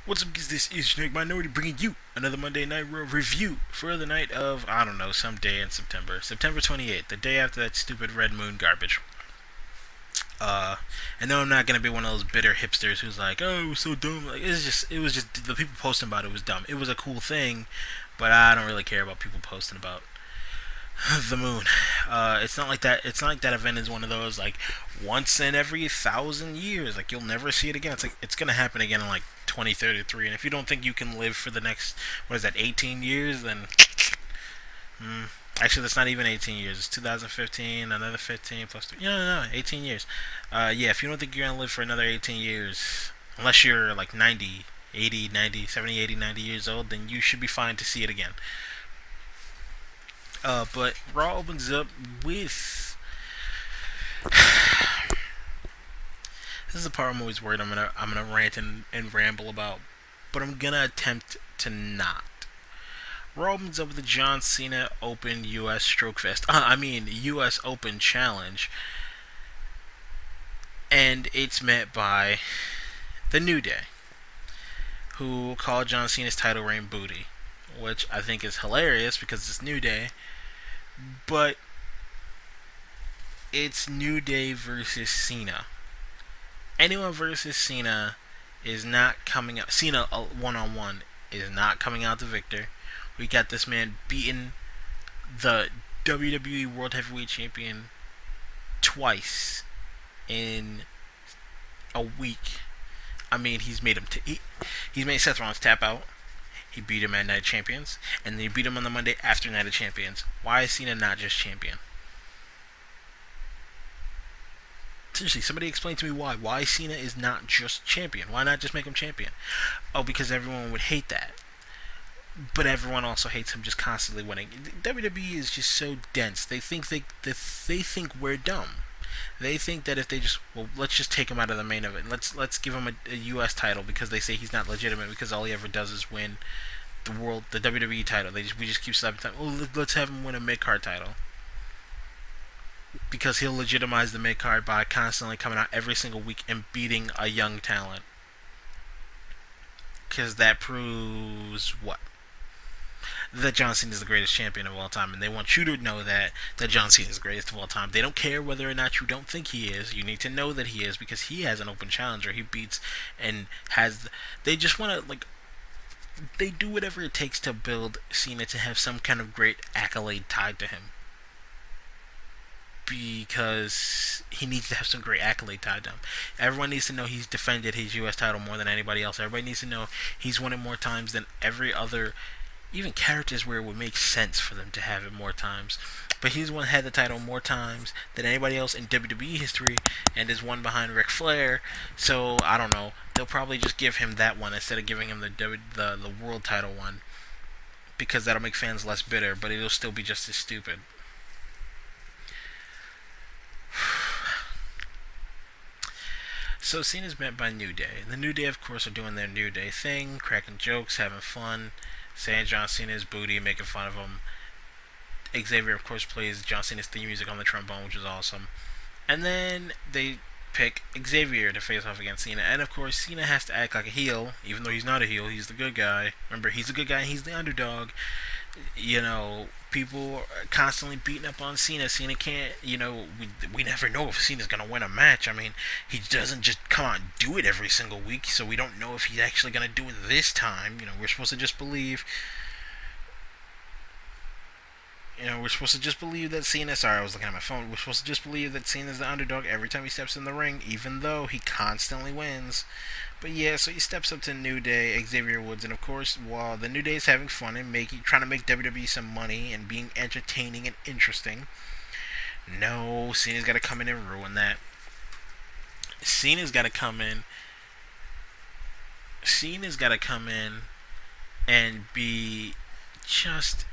What's up, guys? This is Snake Minority bringing you another Monday Night Raw review for the night of, I don't know, some day in September. September 28th, the day after that stupid Red Moon garbage. Uh, I know I'm not gonna be one of those bitter hipsters who's like, oh, it was so dumb. Like, it was just, the people posting about it was dumb. It was a cool thing, but I don't really care about people posting about the moon. It's not like that. It's not like that event is one of those like once in every 1,000 years. Like you'll never see it again. It's like it's gonna happen again in like 2033. And if you don't think you can live for the next, what is that, 18 years, then mm, actually that's not even 18 years. It's 2015, another 15 plus 3. No, 18 years. Yeah, if you don't think you're gonna live for another 18 years, unless you're like 90, 80, 90, 70, 80, 90 years old, then you should be fine to see it again. But Raw opens up with. This is the part I'm always worried I'm gonna rant and ramble about, but I'm gonna attempt to not. Raw opens up with the John Cena Open U.S. Stroke Fest. U.S. Open Challenge, and it's met by the New Day, who call John Cena's title reign booty, which I think is hilarious because it's New Day, but it's New Day versus Cena. Anyone versus Cena is not coming out. Cena one on one is not coming out the victor. We got this man beating the WWE World Heavyweight Champion twice in a week. I mean, he's made him. He's made Seth Rollins tap out. He beat him at Night of Champions, and then he beat him on the Monday after Night of Champions. Why is Cena not just champion? Seriously, somebody explain to me why. Why Cena is not just champion? Why not just make him champion? Oh, because everyone would hate that. But everyone also hates him just constantly winning. WWE is just so dense. They think we're dumb. They think that if they just, well, let's just take him out of the main event. Let's give him a U.S. title because they say he's not legitimate because all he ever does is win the WWE title. We just keep slapping time. Oh, let's have him win a mid card title because he'll legitimize the mid card by constantly coming out every single week and beating a young talent. Because that proves what? That John Cena is the greatest champion of all time, and they want you to know that John Cena is the greatest of all time. They don't care whether or not you don't think he is. You need to know that he is because he has an open challenger. He beats and has. They just want to like. They do whatever it takes to build Cena to have some kind of great accolade tied to him. Because he needs to have some great accolade tied to him. Everyone needs to know he's defended his U.S. title more than anybody else. Everybody needs to know he's won it more times than every other, even characters where it would make sense for them to have it more times. But he's one had the title more times than anybody else in WWE history, and is one behind Ric Flair. So I don't know. They'll probably just give him that one instead of giving him the world title one, because that'll make fans less bitter. But it'll still be just as stupid. So Cena's met by New Day. The New Day, of course, are doing their New Day thing, cracking jokes, having fun, saying John Cena's booty, making fun of him. Xavier, of course, plays John Cena's theme music on the trombone, which is awesome. And then they pick Xavier to face off against Cena. And, of course, Cena has to act like a heel, even though he's not a heel. He's the good guy. Remember, he's the good guy and he's the underdog. You know, people are constantly beating up on Cena. Cena can't, we never know if Cena's going to win a match. I mean, he doesn't just come out and do it every single week, so we don't know if he's actually going to do it this time. We're supposed to just believe. We're supposed to just believe that Cena. Sorry, I was looking at my phone. We're supposed to just believe that Cena's the underdog every time he steps in the ring, even though he constantly wins. But yeah, so he steps up to New Day, Xavier Woods, and of course, while the New Day is having fun and trying to make WWE some money and being entertaining and interesting, no, Cena's got to come in and ruin that. Cena's got to come in. Cena's got to come in and be just.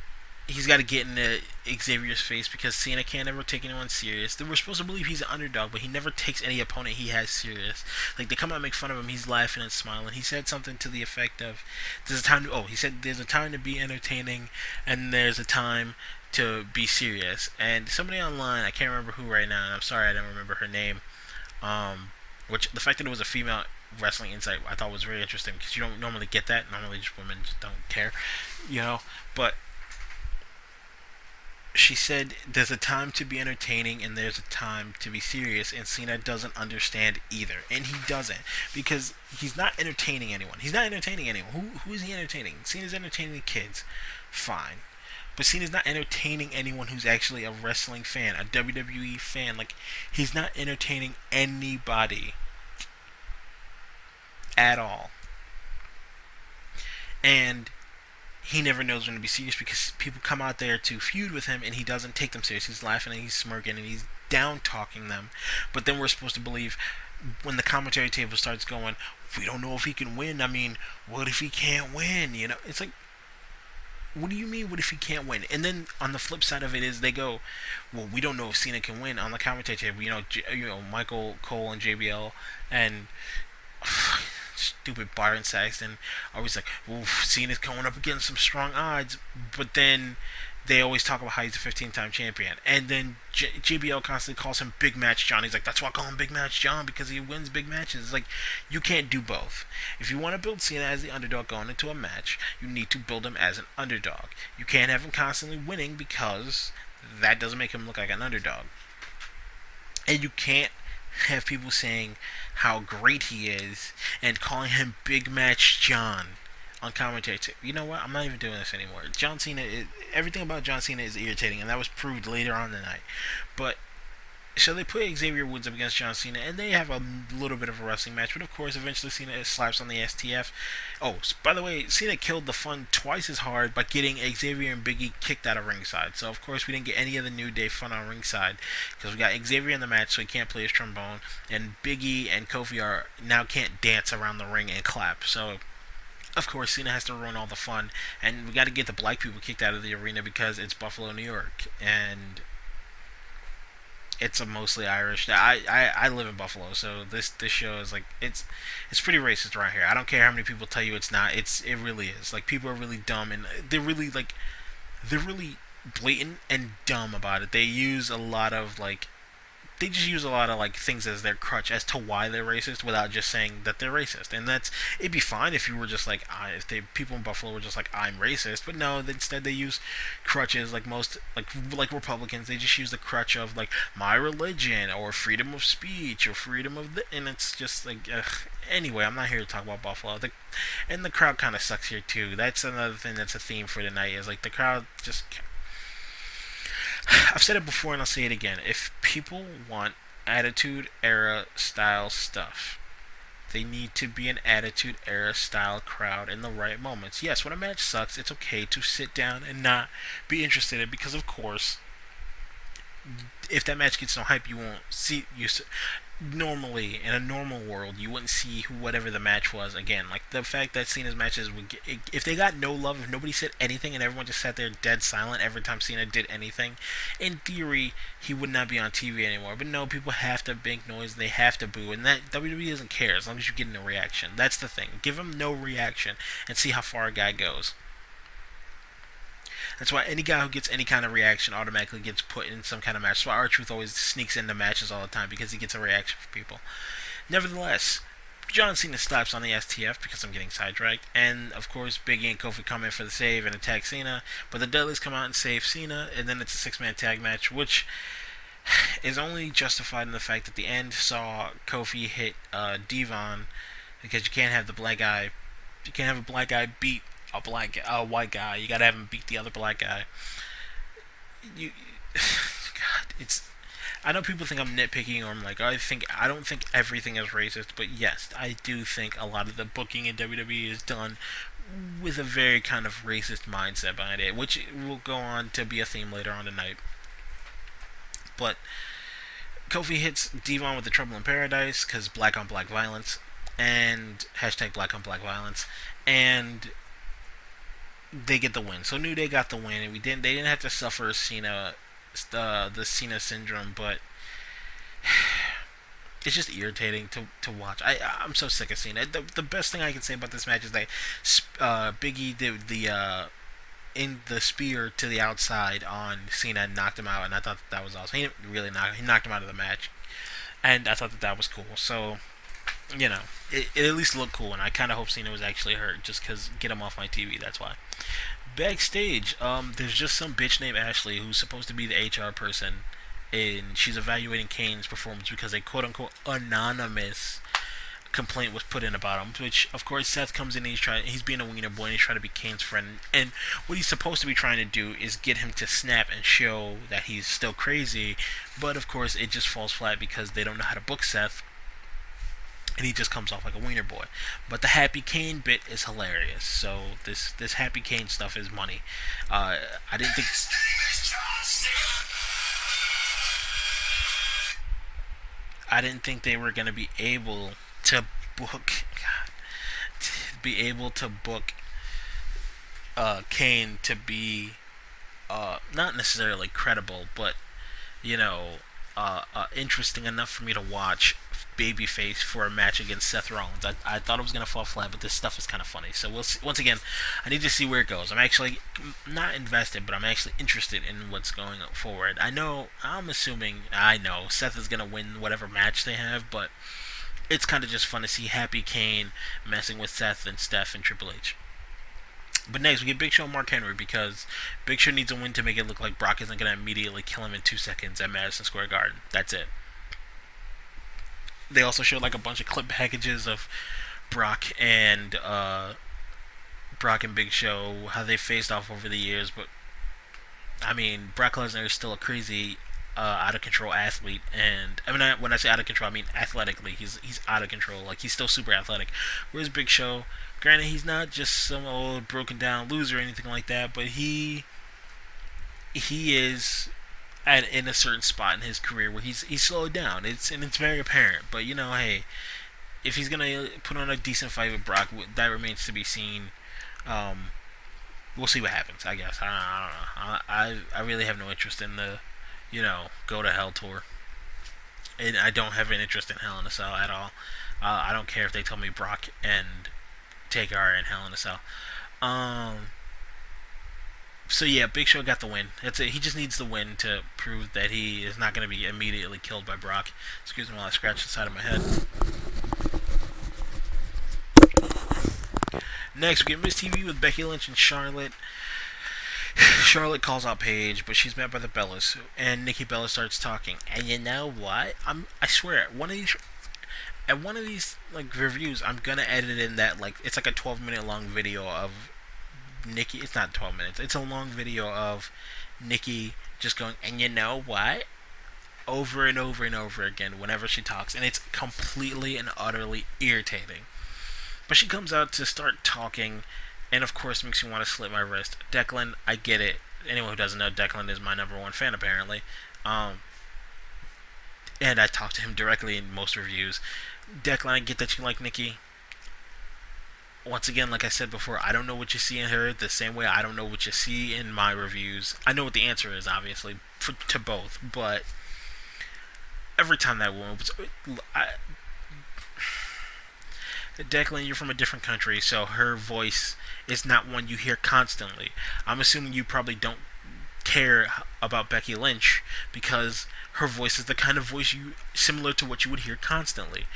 He's got to get into Xavier's face because Cena can't ever take anyone serious. We're supposed to believe he's an underdog, but he never takes any opponent he has serious. Like, they come out and make fun of him, he's laughing and smiling. He said something to the effect of, he said there's a time to be entertaining and there's a time to be serious. And somebody online, I can't remember who right now, and I'm sorry I don't remember her name, which the fact that it was a female wrestling insight I thought was very interesting because you don't normally get that. Normally, just women just don't care, you know. But she said there's a time to be entertaining and there's a time to be serious, and Cena doesn't understand either, and he doesn't, because he's not entertaining anyone. He's not entertaining anyone. Who is he entertaining? Cena's entertaining the kids, fine, but Cena's not entertaining anyone who's actually a wrestling fan, a WWE fan. Like, he's not entertaining anybody at all, and he never knows when to be serious because people come out there to feud with him and he doesn't take them serious. He's laughing and he's smirking and he's down talking them. But then we're supposed to believe when the commentary table starts going, we don't know if he can win. I mean, what if he can't win? You know, it's like, what do you mean, what if he can't win? And then on the flip side of it is they go, well, we don't know if Cena can win on the commentary table. You know, Michael Cole and JBL and stupid Byron Saxton always like, well, Cena's coming up against some strong odds, but then they always talk about how he's a 15-time champion, and then JBL constantly calls him Big Match John. He's like, that's why I call him Big Match John, because he wins big matches. It's like, you can't do both. If you want to build Cena as the underdog going into a match, you need to build him as an underdog. You can't have him constantly winning, because that doesn't make him look like an underdog. And you can't have people saying how great he is and calling him Big Match John on commentary. You know what? I'm not even doing this anymore. John Cena, everything about John Cena is irritating, and that was proved later on tonight. But so they put Xavier Woods up against John Cena, and they have a little bit of a wrestling match. But of course, eventually Cena slaps on the STF. Oh, by the way, Cena killed the fun twice as hard by getting Xavier and Biggie kicked out of ringside. So of course, we didn't get any of the New Day fun on ringside because we got Xavier in the match, so he can't play his trombone, and Biggie and Kofi now can't dance around the ring and clap. So of course, Cena has to ruin all the fun, and we got to get the black people kicked out of the arena because it's Buffalo, New York, and it's a mostly Irish. I live in Buffalo, so this show is like, it's pretty racist around here. I don't care how many people tell you it's not. It really is. Like, people are really dumb, and they're really blatant and dumb about it. They use a lot of things as their crutch as to why they're racist without just saying that they're racist. And it'd be fine if you were just like, people in Buffalo were just like, I'm racist. But no, instead they use crutches like most, like Republicans. They just use the crutch of like my religion or freedom of speech or freedom of and it's just like, anyway, I'm not here to talk about Buffalo. And the crowd kind of sucks here too. That's another thing that's a theme for tonight, is like the crowd just, I've said it before and I'll say it again. If people want Attitude Era style stuff, they need to be an Attitude Era style crowd in the right moments. Yes, when a match sucks, it's okay to sit down and not be interested in it, because of course, if that match gets no hype, you won't see. Normally, in a normal world, you wouldn't see whatever the match was again. Like, the fact that Cena's matches would get, if they got no love, if nobody said anything and everyone just sat there dead silent every time Cena did anything, in theory, he would not be on TV anymore. But no, people have to make noise, they have to boo, and that WWE doesn't care as long as you're getting a reaction. That's the thing. Give them no reaction and see how far a guy goes. That's why any guy who gets any kind of reaction automatically gets put in some kind of match. That's why R-Truth always sneaks into matches all the time, because he gets a reaction from people. Nevertheless, John Cena slaps on the STF, because I'm getting sidetracked, and of course Biggie and Kofi come in for the save and attack Cena, but the Dudleys come out and save Cena, and then it's a 6-man tag match, which is only justified in the fact that the end saw Kofi hit Devon, because you can't have a black guy beat a white guy. You gotta have him beat the other black guy. God, it's. I know people think I'm nitpicking, or I'm like, I don't think everything is racist, but yes, I do think a lot of the booking in WWE is done with a very kind of racist mindset behind it, which will go on to be a theme later on tonight. But Kofi hits Devon with the Trouble in Paradise, because black on black violence, and hashtag black on black violence, and they get the win. So New Day got the win, and they didn't have to suffer the Cena syndrome, but it's just irritating to watch. I'm so sick of Cena. The best thing I can say about this match is that Biggie did the spear to the outside on Cena and knocked him out, and I thought that was awesome. He knocked him out of the match, and I thought that was cool. So you know, it at least looked cool, and I kind of hope Cena was actually hurt, just because get him off my TV. That's why. Backstage, there's just some bitch named Ashley who's supposed to be the HR person, and she's evaluating Kane's performance because a quote unquote anonymous complaint was put in about him. Which, of course, Seth comes in and he's being a wiener boy and he's trying to be Kane's friend. And what he's supposed to be trying to do is get him to snap and show that he's still crazy. But of course, it just falls flat because they don't know how to book Seth, and he just comes off like a wiener boy. But the Happy Kane bit is hilarious. So this Happy Kane stuff is money. I didn't think they were gonna be able to book Kane to be not necessarily credible, but you know, interesting enough for me to watch babyface for a match against Seth Rollins. I thought it was going to fall flat, but this stuff is kind of funny. So we'll see. Once again, I need to see where it goes. I'm actually not invested, but I'm actually interested in what's going forward. I know Seth is going to win whatever match they have, but it's kind of just fun to see Happy Kane messing with Seth and Steph and Triple H. But next, we get Big Show and Mark Henry because Big Show needs a win to make it look like Brock isn't going to immediately kill him in 2 seconds at Madison Square Garden. That's it. They also showed like a bunch of clip packages of Brock and Big Show, how they faced off over the years. But I mean, Brock Lesnar is still a crazy, out of control athlete, and I mean, when I say out of control, I mean athletically. He's out of control. Like, he's still super athletic. Whereas Big Show, granted, he's not just some old broken down loser or anything like that, but he is in a certain spot in his career where he's slowed down. It's very apparent. But hey, if he's gonna put on a decent fight with Brock, that remains to be seen. We'll see what happens. I guess I don't know. I really have no interest in the Go to Hell tour, and I don't have an interest in Hell in a Cell at all. I don't care if they tell me Brock and Taker are in Hell in a Cell. So yeah, Big Show got the win. That's it. He just needs the win to prove that he is not going to be immediately killed by Brock. Excuse me while I scratch the side of my head. Next, we get Miss TV with Becky Lynch and Charlotte. Charlotte calls out Paige, but she's met by the Bellas, and Nikki Bella starts talking. And you know what? I swear, at one of these like reviews, I'm gonna edit in that it's like a 12-minute long video of Nikki. It's not 12 minutes. It's a long video of Nikki just going, and you know what? Over and over and over again whenever she talks, and it's completely and utterly irritating. But she comes out to start talking, and of course makes me want to slit my wrist. Declan, I get it. Anyone who doesn't know, Declan is my #1 fan apparently. And I talk to him directly in most reviews. Declan, I get that you like Nikki. Once again, like I said before, I don't know what you see in her the same way I don't know what you see in my reviews. I know what the answer is, obviously, to both, but every time that woman was... Declan, you're from a different country, so her voice is not one you hear constantly. I'm assuming you probably don't care about Becky Lynch because her voice is the kind of voice similar to what you would hear constantly.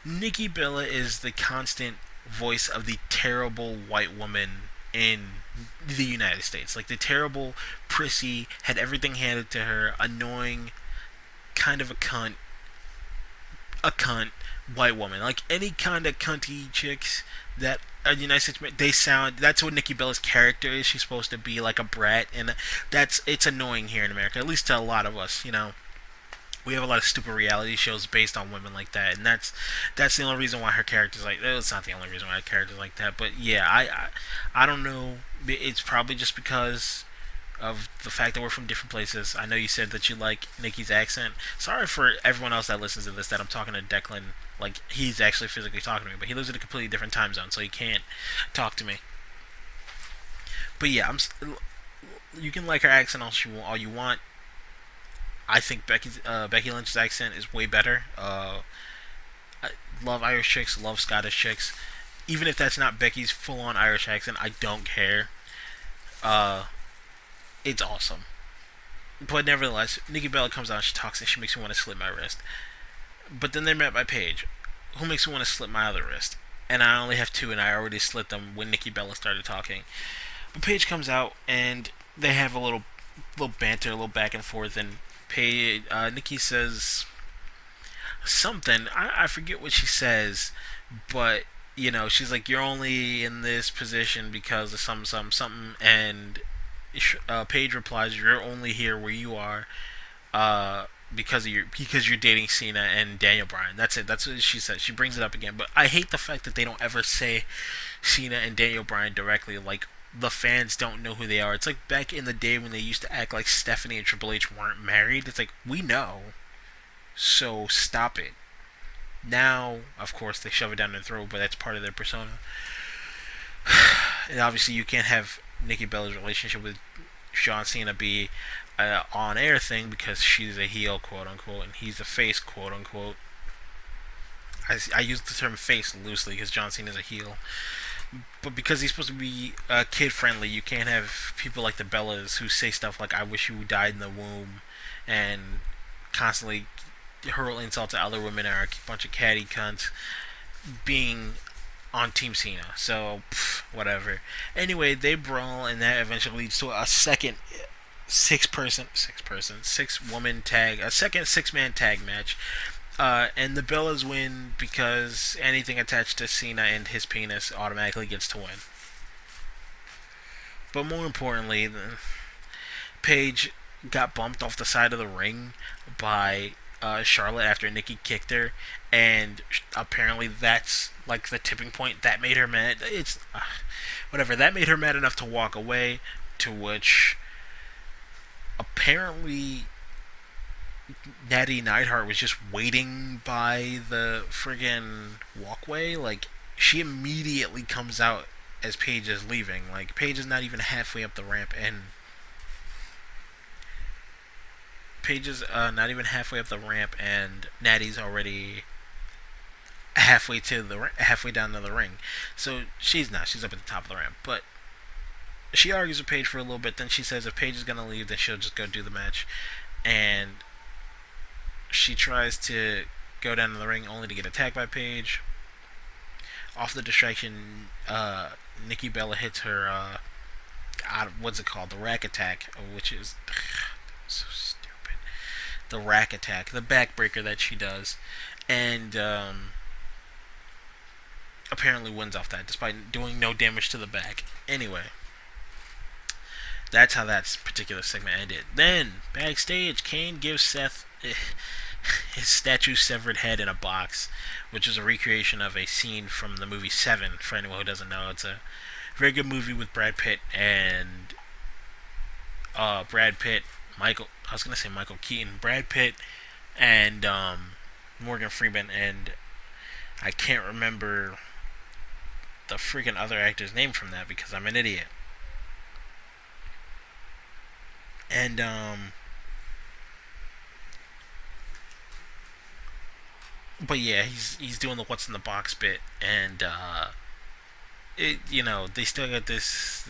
Nikki Bella is the constant voice of the terrible white woman in the United States. Like the terrible, prissy, had everything handed to her, annoying, kind of a cunt white woman. Like any kind of cunty chicks that are in the United States, that's what Nikki Bella's character is. She's supposed to be like a brat, and it's annoying here in America, at least to a lot of us. We have a lot of stupid reality shows based on women like that, and that's the only reason why her character's like. It's not the only reason why her character's like that, but yeah, I don't know. It's probably just because of the fact that we're from different places. I know you said that you like Nikki's accent. Sorry for everyone else that listens to this that I'm talking to Declan like he's actually physically talking to me, but he lives in a completely different time zone, so he can't talk to me. But yeah, you can like her accent all you want. I think Becky Lynch's accent is way better. I love Irish chicks, love Scottish chicks. Even if that's not Becky's full-on Irish accent, I don't care. It's awesome. But nevertheless, Nikki Bella comes out and she talks and she makes me want to slit my wrist. But then they're met by Paige, who makes me want to slip my other wrist? And I only have two, and I already slit them when Nikki Bella started talking. But Paige comes out, and they have a little banter, a little back and forth, and Nikki says something. I forget what she says, but she's like, "You're only in this position because of something," and Paige replies, "You're only here where you are because you're dating Cena and Daniel Bryan." That's it. That's what she says. She brings it up again, but I hate the fact that they don't ever say Cena and Daniel Bryan directly. Like, the fans don't know who they are. It's like back in the day when they used to act like Stephanie and Triple H weren't married. It's like, we know, so stop it. Now, of course, they shove it down their throat, but that's part of their persona. And obviously, you can't have Nikki Bella's relationship with John Cena be an on-air thing because she's a heel, quote-unquote, and he's a face, quote-unquote. I use the term face loosely because John Cena's a heel. But because he's supposed to be kid-friendly, you can't have people like the Bellas who say stuff like, "I wish you died in the womb," and constantly hurl insults at other women are a bunch of catty cunts being on Team Cena. So, whatever. Anyway, they brawl, and that eventually leads to a second six-woman tag, a second six-man tag match. And the Bellas win because anything attached to Cena and his penis automatically gets to win. But more importantly, Paige got bumped off the side of the ring by Charlotte after Nikki kicked her, and apparently that's like the tipping point that made her mad. It's whatever. That made her mad enough to walk away, to which apparently Natty Neidhart was just waiting by the friggin' walkway. Like, she immediately comes out as Paige is leaving. Like, Paige is not even halfway up the ramp, and Natty's already halfway down to the ring. So she's up at the top of the ramp. But she argues with Paige for a little bit. Then she says if Paige is gonna leave, then she'll just go do the match. And she tries to go down to the ring only to get attacked by Paige. Off the distraction, Nikki Bella hits her, what's it called? The rack attack, which is so stupid. The rack attack, the backbreaker that she does. And apparently wins off that, despite doing no damage to the back. Anyway, that's how that particular segment ended. Then, backstage, Kane gives Seth his statue-severed head in a box, which is a recreation of a scene from the movie Seven, for anyone who doesn't know. It's a very good movie with Brad Pitt and Michael Keaton, Brad Pitt, and Morgan Freeman, and I can't remember the freaking other actor's name from that because I'm an idiot. And but yeah, he's doing the what's in the box bit, and they still got this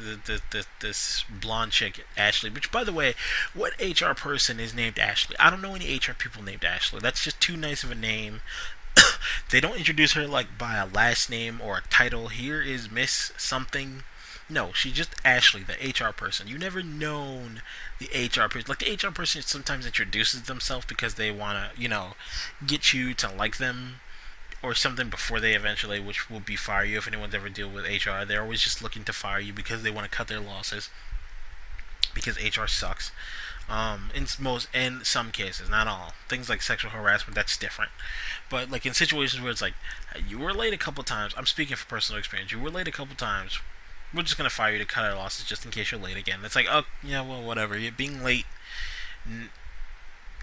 blonde chick, Ashley, which, by the way, what HR person is named Ashley? I don't know any HR people named Ashley. That's just too nice of a name. They don't introduce her like by a last name or a title. Here is Miss something. No, she's just Ashley, the HR person. You never known the HR person. Like, the HR person sometimes introduces themselves because they want to, get you to like them or something before they eventually, which will be fire you if anyone's ever deal with HR. They're always just looking to fire you because they want to cut their losses because HR sucks. In some cases, not all. Things like sexual harassment, that's different. But like in situations where it's like, you were late a couple times. I'm speaking from personal experience. You were late a couple times. We're just going to fire you to cut our losses just in case you're late again. It's like, oh, yeah, well, whatever. Being late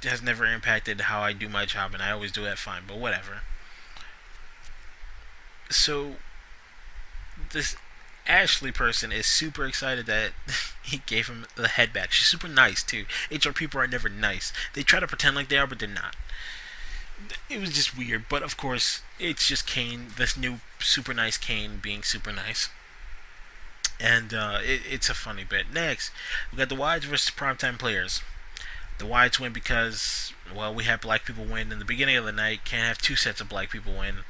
has never impacted how I do my job, and I always do that fine, but whatever. So, this Ashley person is super excited that he gave him the head back. She's super nice, too. HR people are never nice. They try to pretend like they are, but they're not. It was just weird, but of course, it's just Kane, this new super nice Kane being super nice. And it's a funny bit. Next, we got the Wyatts versus Primetime Players. The Wyatts win because, well, we had black people win in the beginning of the night. Can't have two sets of black people win.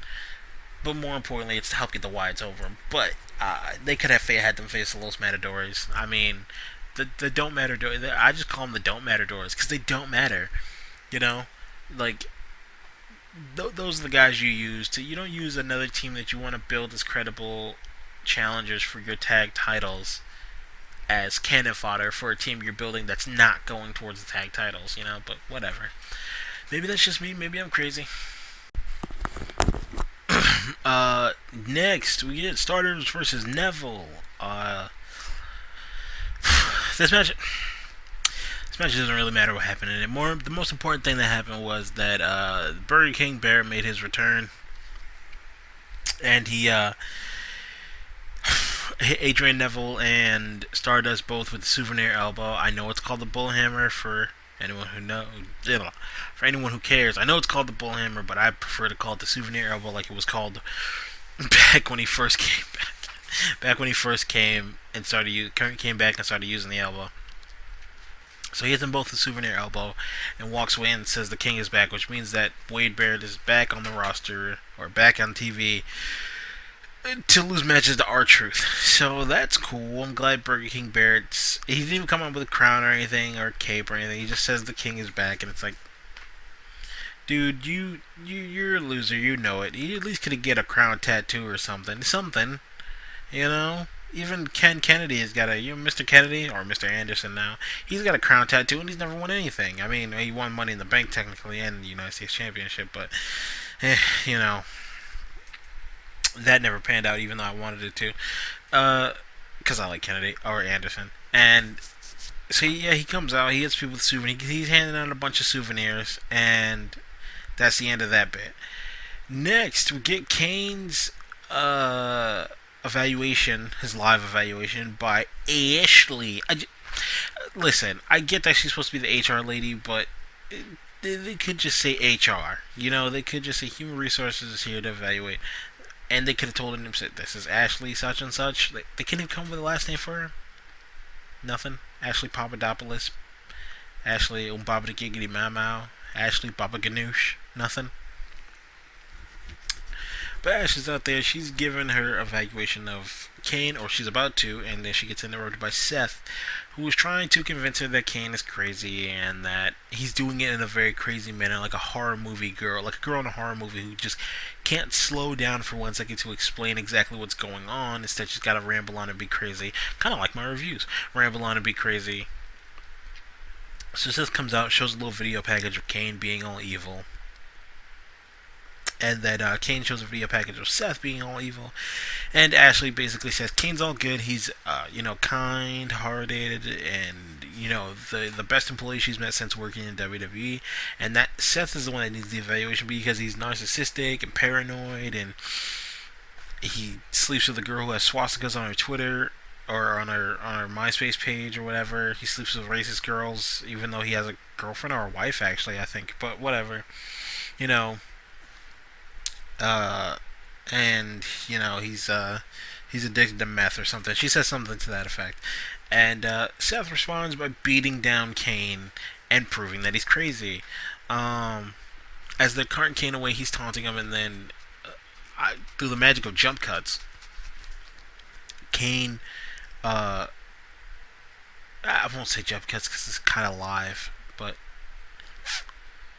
but more importantly, it's to help get the Wyatts over. But they could have had them face the Los Matadores. I mean, the don't matter doors. I just call them the don't matter doors because they don't matter. You know, like those are the guys you use. You don't use another team that you want to build as credible challengers for your tag titles as cannon fodder for a team you're building that's not going towards the tag titles. But whatever. Maybe that's just me. Maybe I'm crazy. Next we get Stardust versus Neville. This match doesn't really matter what happened in it. The most important thing that happened was that Burger King Bear made his return, and he hit Adrian Neville and Stardust both with the souvenir elbow. I know it's called the Bullhammer for anyone who knows. For anyone who cares, I know it's called the Bullhammer, but I prefer to call it the souvenir elbow, like it was called back when he first came back. Back when he first came and came back and started using the elbow. So he hits them both the souvenir elbow and walks away and says the King is back, which means that Wade Barrett is back on the roster or back on TV to lose matches to R-Truth. So that's cool. I'm glad Burger King Barrett. He didn't even come up with a crown or anything or a cape or anything. He just says the King is back, and it's like, dude, you're a loser. You know it. You at least could get a crown tattoo or something. Something. Even Ken Kennedy has got Mr. Kennedy, or Mr. Anderson now, he's got a crown tattoo and he's never won anything. I mean, he won Money in the Bank technically and the United States Championship, but, that never panned out even though I wanted it to. Because I like Kennedy, or Anderson. And, so yeah, he comes out, he hits people with souvenirs, he's handing out a bunch of souvenirs, and that's the end of that bit. Next, we get Kane's, evaluation, his live evaluation by Ashley. Listen, I get that she's supposed to be the HR lady, but they could just say HR. They could just say Human Resources is here to evaluate. And they could have told him, this is Ashley such and such. They couldn't even come up with a last name for her. Nothing. Ashley Papadopoulos. Ashley Umbaba Giggity Mau. Ashley Baba Ganoush. Nothing. But Ashley's out there, she's giving her evaluation of Kane, or she's about to, and then she gets interrupted by Seth, who is trying to convince her that Kane is crazy, and that he's doing it in a very crazy manner, like a horror movie girl, like a girl in a horror movie who just can't slow down for 1 second to explain exactly what's going on. Instead, she's got to ramble on and be crazy, kind of like my reviews, ramble on and be crazy. So Seth comes out, shows a little video package of Kane being all evil. And then Kane shows a video package of Seth being all evil. And Ashley basically says Kane's all good. He's, kind-hearted and, the best employee she's met since working in WWE. And that Seth is the one that needs the evaluation because he's narcissistic and paranoid. And he sleeps with a girl who has swastikas on her Twitter or on her MySpace page or whatever. He sleeps with racist girls, even though he has a girlfriend or a wife, actually, I think. But whatever. And he's addicted to meth or something. She says something to that effect, and Seth responds by beating down Kane and proving that he's crazy. As they're carting Kane away, he's taunting him, and then through the magic of jump cuts, Kane, I won't say jump cuts because it's kind of live, but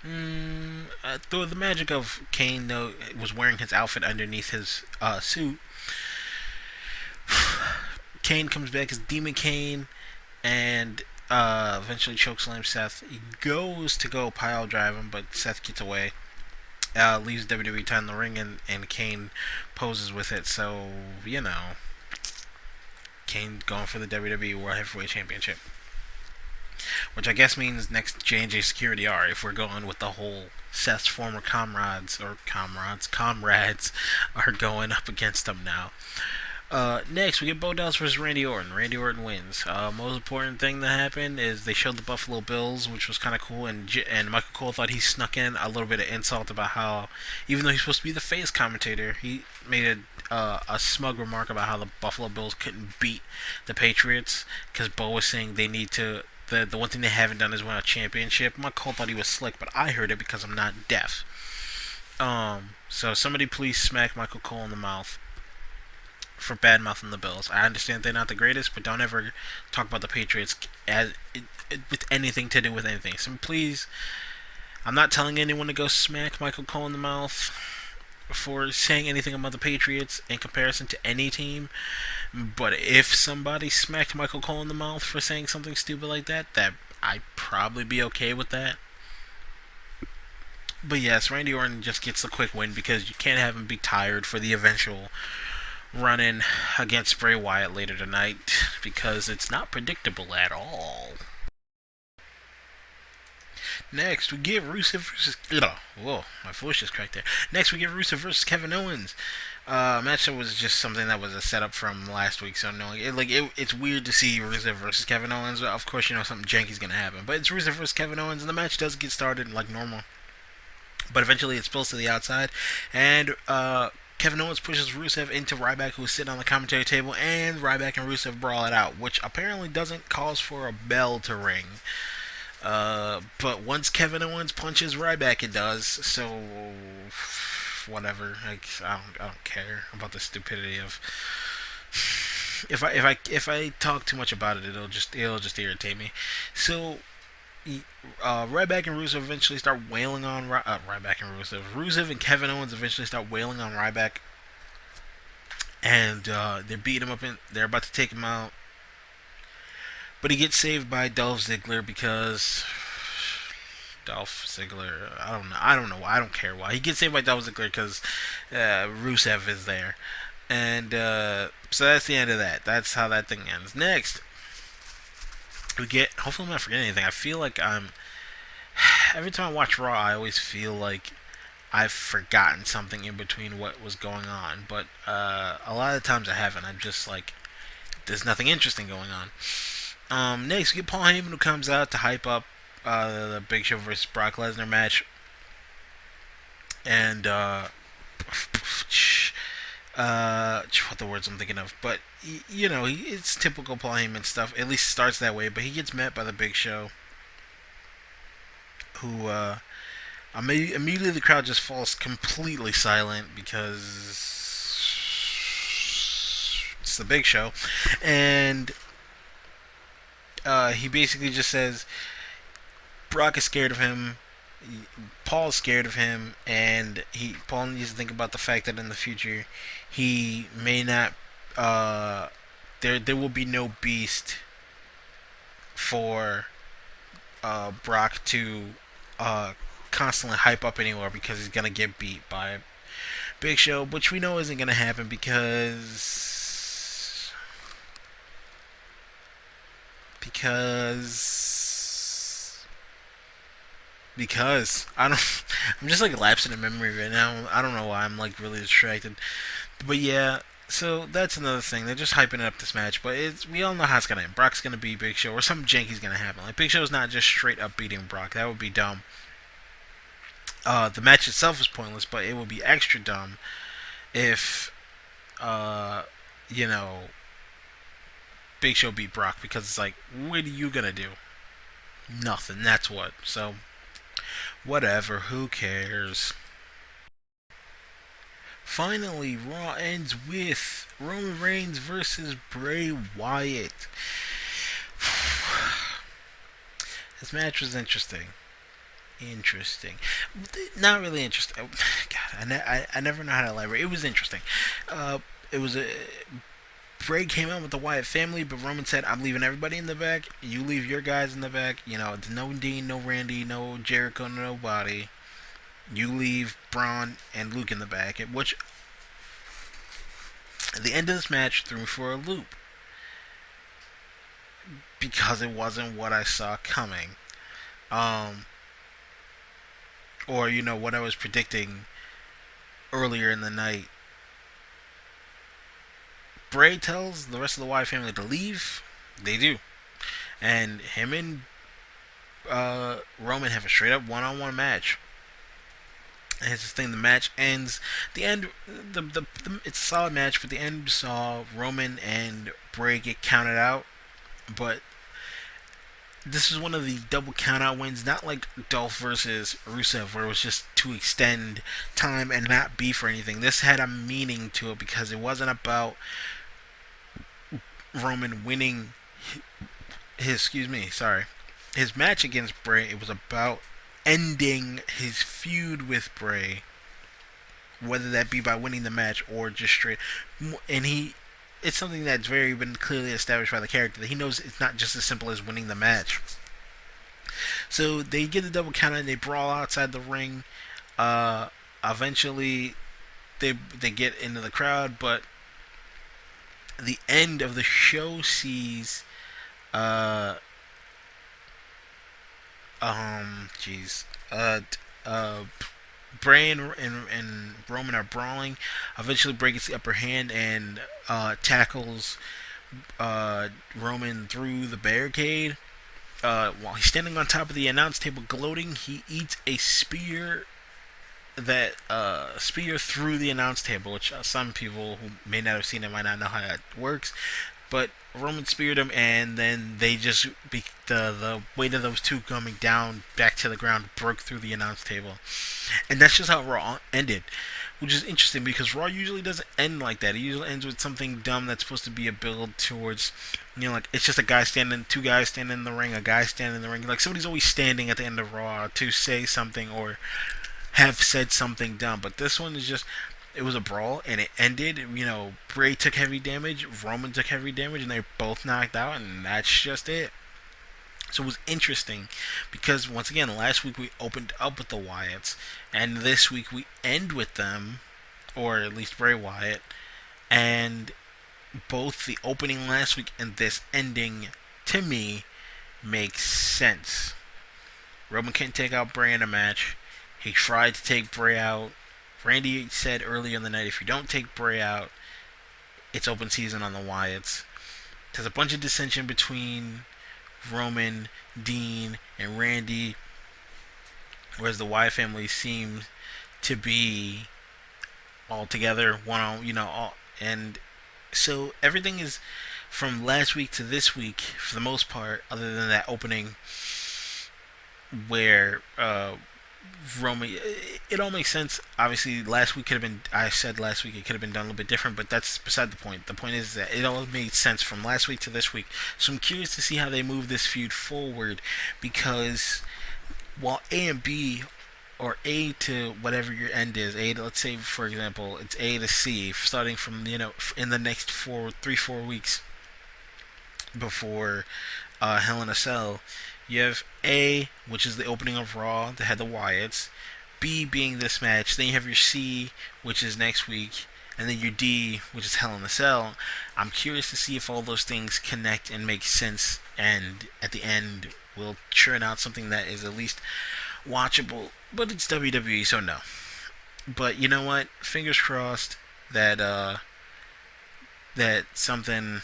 through the magic of Kane, though, was wearing his outfit underneath his suit. Kane comes back as Demon Kane and eventually chokeslams Seth. He goes to go pile drive him, but Seth gets away. Leaves WWE time in the ring, and Kane poses with it. So, Kane going for the WWE World Heavyweight Championship. Which I guess means next J&J Security are, if we're going with the whole Seth's former comrades are going up against him now. Next, we get Bo Dallas versus Randy Orton. Randy Orton wins. Most important thing that happened is they showed the Buffalo Bills, which was kind of cool, and Michael Cole thought he snuck in a little bit of insult about how, even though he's supposed to be the face commentator, he made a smug remark about how the Buffalo Bills couldn't beat the Patriots, because Bo was saying they need to. The one thing they haven't done is win a championship. My Cole thought he was slick, but I heard it because I'm not deaf. So somebody please smack Michael Cole in the mouth for bad mouthing the Bills. I understand they're not the greatest, but don't ever talk about the Patriots as with anything to do with anything. So please, I'm not telling anyone to go smack Michael Cole in the mouth for saying anything about the Patriots in comparison to any team. But if somebody smacked Michael Cole in the mouth for saying something stupid like that, I'd probably be okay with that. But yes, Randy Orton just gets a quick win because you can't have him be tired for the eventual run-in against Bray Wyatt later tonight because it's not predictable at all. Next, we get Rusev versus... Whoa, my voice just cracked there. Next, we get Rusev versus Kevin Owens. Match that was just something that was a setup from last week, so no, it's weird to see Rusev versus Kevin Owens. Of course, something janky's gonna happen, but it's Rusev versus Kevin Owens, and the match does get started like normal. But eventually, it spills to the outside, and Kevin Owens pushes Rusev into Ryback, who's sitting on the commentary table, and Ryback and Rusev brawl it out, which apparently doesn't cause for a bell to ring. But once Kevin Owens punches Ryback, it does. So whatever. I don't care about the stupidity of. If I talk too much about it, it'll just irritate me. So Ryback and Rusev eventually start wailing on Ryback and Rusev. Rusev and Kevin Owens eventually start wailing on Ryback, and they're beating him up. They're about to take him out, but he gets saved by Dolph Ziggler because Dolph Ziggler. I don't know why. I don't care why he gets saved by Dolph Ziggler because Rusev is there, and so that's the end of that. That's how that thing ends. Next, we get. Hopefully, I'm not forgetting anything. I feel like every time I watch Raw, I always feel like I've forgotten something in between what was going on. But a lot of times I haven't. I'm just like, there's nothing interesting going on. Next, we get Paul Heyman, who comes out to hype up the Big Show versus Brock Lesnar match. And what the words I'm thinking of, but it's typical Paul Heyman stuff. At least starts that way, but he gets met by the Big Show, who immediately the crowd just falls completely silent because it's the Big Show, and he basically just says Brock is scared of him. Paul's scared of him, and Paul needs to think about the fact that in the future he may not. There will be no beast for Brock to constantly hype up anymore because he's gonna get beat by Big Show, which we know isn't gonna happen because I don't. I'm just like lapsing in memory right now. I don't know why. I'm like really distracted. But yeah, so that's another thing. They're just hyping up this match, but we all know how it's gonna end. Brock's gonna beat Big Show, or something janky's gonna happen. Like Big Show's not just straight up beating Brock. That would be dumb. The match itself is pointless, but it would be extra dumb if Big Show beat Brock, because it's like, what are you gonna do? Nothing. That's what. So. Whatever, who cares? Finally, Raw ends with Roman Reigns versus Bray Wyatt. This match was interesting. Not really interesting. God, I never know how to elaborate. It was interesting. It was Bray came out with the Wyatt family, but Roman said, I'm leaving everybody in the back. You leave your guys in the back. No Dean, no Randy, no Jericho, nobody. You leave Braun and Luke in the back. Which, at the end of this match, threw me for a loop. Because it wasn't what I saw coming. Or, what I was predicting earlier in the night. Bray tells the rest of the Wyatt family to leave. They do. And him and Roman have a straight up one-on-one match. And here's the thing, the match ends. The end, it's a solid match, but the end saw Roman and Bray get counted out. But this is one of the double countout wins, not like Dolph versus Rusev, where it was just to extend time and not beef or anything. This had a meaning to it because it wasn't about Roman winning his match against Bray. It was about ending his feud with Bray, whether that be by winning the match or just straight. And it's something that's very been clearly established by the character that he knows it's not just as simple as winning the match. So they get the double counter and they brawl outside the ring. Eventually, they get into the crowd, but the end of the show sees Bray and Roman are brawling. Eventually, Bray gets the upper hand and tackles Roman through the barricade. While he's standing on top of the announce table gloating, he eats a spear through the announce table, which some people who may not have seen it might not know how that works. But Roman speared him, and then they just the weight of those two coming down back to the ground broke through the announce table, and that's just how Raw ended, which is interesting because Raw usually doesn't end like that. It usually ends with something dumb that's supposed to be a build towards, like it's just two guys standing in the ring, a guy standing in the ring. Like somebody's always standing at the end of Raw to say something or have said something dumb, but this one is just. It was a brawl, and it ended. Bray took heavy damage, Roman took heavy damage, and they're both knocked out, and that's just it. So it was interesting, because once again, last week we opened up with the Wyatts, and this week we end with them, or at least Bray Wyatt, and both the opening last week and this ending, to me, makes sense. Roman can't take out Bray in a match. He tried to take Bray out. Randy said earlier in the night, if you don't take Bray out, it's open season on the Wyatts. There's a bunch of dissension between Roman, Dean, and Randy, whereas the Wyatt family seems to be all together, and so everything is from last week to this week, for the most part, other than that opening where Roman, it all makes sense. Obviously, last week I said last week it could have been done a little bit different, but that's beside the point. The point is that it all made sense from last week to this week. So I'm curious to see how they move this feud forward, because while A and B, or A to whatever your end is, let's say for example, it's A to C, starting from, in the next 4 weeks before Hell in a Cell. You have A, which is the opening of Raw that had the Wyatts. B being this match. Then you have your C, which is next week. And then your D, which is Hell in a Cell. I'm curious to see if all those things connect and make sense. And at the end, we'll churn out something that is at least watchable. But it's WWE, so no. But you know what? Fingers crossed that something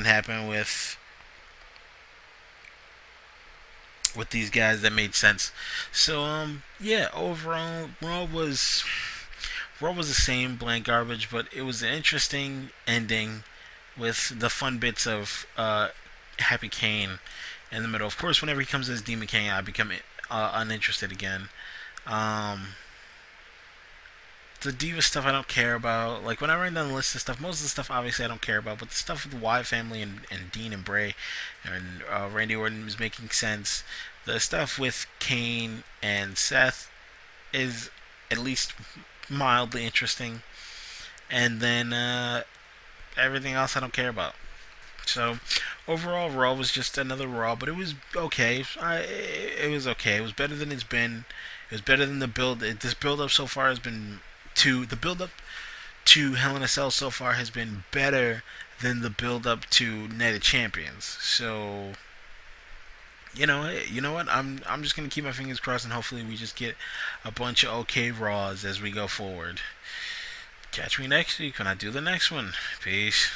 happened with these guys that made sense. So overall Raw was the same blank garbage, but it was an interesting ending with the fun bits of Happy Kane in the middle. Of course, whenever he comes as Demon Kane, I become uninterested again. The Diva stuff I don't care about. Like, when I write down the list of stuff, most of the stuff obviously I don't care about, but the stuff with the Wyatt family and Dean and Bray and Randy Orton was making sense. The stuff with Kane and Seth is at least mildly interesting. And then everything else I don't care about. So overall, Raw was just another Raw, but it was okay. It was okay. It was better than it's been. It was better than the build. This build-up so far has been the build-up to Hell in a Cell so far has been better than the build-up to Night of Champions. So, you know what? I'm just gonna keep my fingers crossed, and hopefully we just get a bunch of okay Raws as we go forward. Catch me next week when I do the next one. Peace.